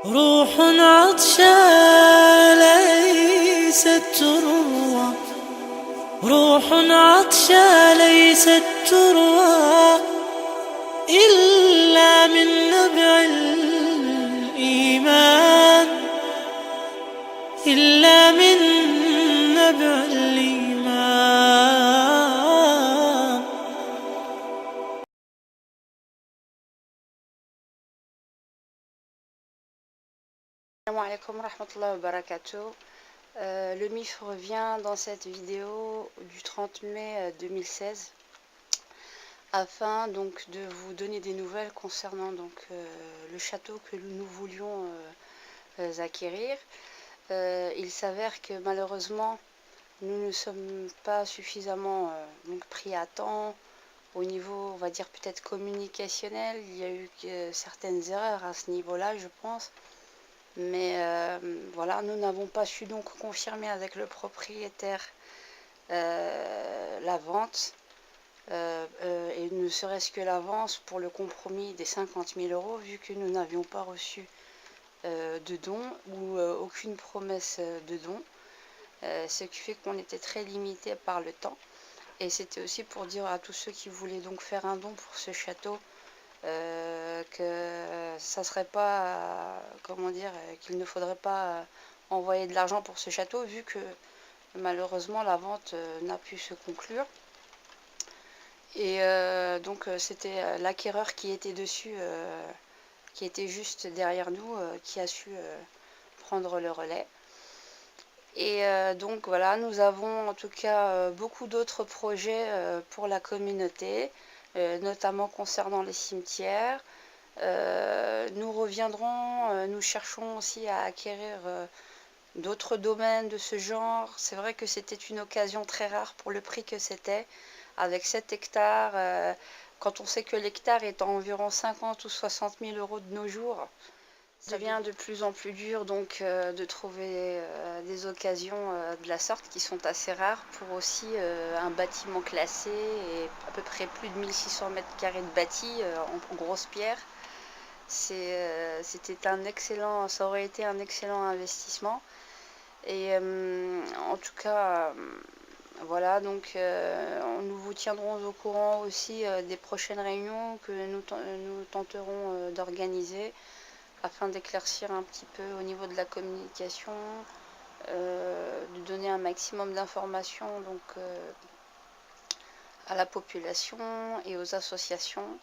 روح عطشى ليست تروى، روح عطشى ليست تروى إلا من نبع الإيمان، إلا من نبع الإيمان. Assalamu alaikum wa rahmatullahi wa barakatuh. Le MIF revient dans cette vidéo du 30 mai 2016 afin donc de vous donner des nouvelles concernant le château que nous voulions acquérir. Il s'avère que malheureusement nous ne sommes pas suffisamment pris à temps au niveau, on va dire peut-être communicationnel. Il y a eu certaines erreurs à ce niveau-là, je pense. Mais voilà, nous n'avons pas su donc confirmer avec le propriétaire la vente, et ne serait-ce que l'avance pour le compromis des 50 000 euros, vu que nous n'avions pas reçu de dons ou aucune promesse de dons, ce qui fait qu'on était très limité par le temps. Et c'était aussi pour dire à tous ceux qui voulaient donc faire un don pour ce château, que ça serait pas, comment dire, qu'il ne faudrait pas envoyer de l'argent pour ce château, vu que malheureusement la vente n'a pu se conclure. Et donc c'était l'acquéreur qui était dessus, qui était juste derrière nous, qui a su prendre le relais. Et donc voilà, nous avons en tout cas beaucoup d'autres projets pour la communauté, notamment concernant les cimetières. Nous reviendrons, nous cherchons aussi à acquérir d'autres domaines de ce genre. C'est vrai que c'était une occasion très rare pour le prix que c'était, avec 7 hectares, quand on sait que l'hectare est à environ 50 ou 60 000 euros de nos jours. Ça devient de plus en plus dur donc de trouver des occasions de la sorte qui sont assez rares pour aussi un bâtiment classé et à peu près plus de 1600 mètres carrés de bâti en grosse pierre. C'était un excellent, ça aurait été un excellent investissement. Et en tout cas, voilà, donc nous vous tiendrons au courant aussi des prochaines réunions que nous tenterons d'organiser, afin d'éclaircir un petit peu au niveau de la communication, de donner un maximum d'informations à la population et aux associations,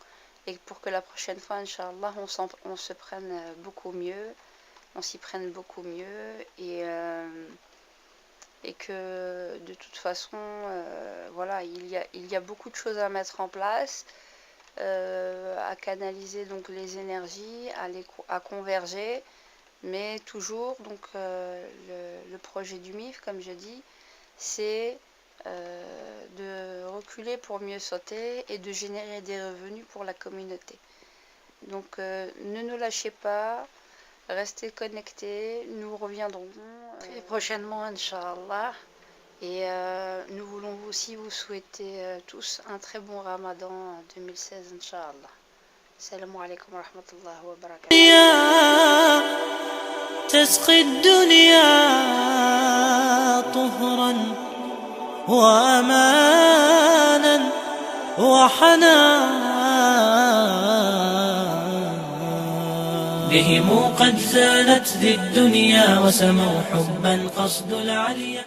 et pour que la prochaine fois, Inch'Allah, on se prenne beaucoup mieux, on s'y prenne beaucoup mieux, et que de toute façon, voilà, il y a beaucoup de choses à mettre en place, à canaliser donc les énergies, à converger, mais toujours donc le projet du MIF, comme je dis, c'est de reculer pour mieux sauter et de générer des revenus pour la communauté. Donc ne nous lâchez pas, restez connectés, nous reviendrons très prochainement, Inch'Allah. Et nous voulons aussi vous souhaiter tous un très bon Ramadan 2016, Inch'Allah. Assalamu alaikum wa rahmatullahi wa barakatuh. تسقي الدنيا طهرا وأمانا وحنان، بهم قد زالت ذي الدنيا وسموا حبا قصد العليا.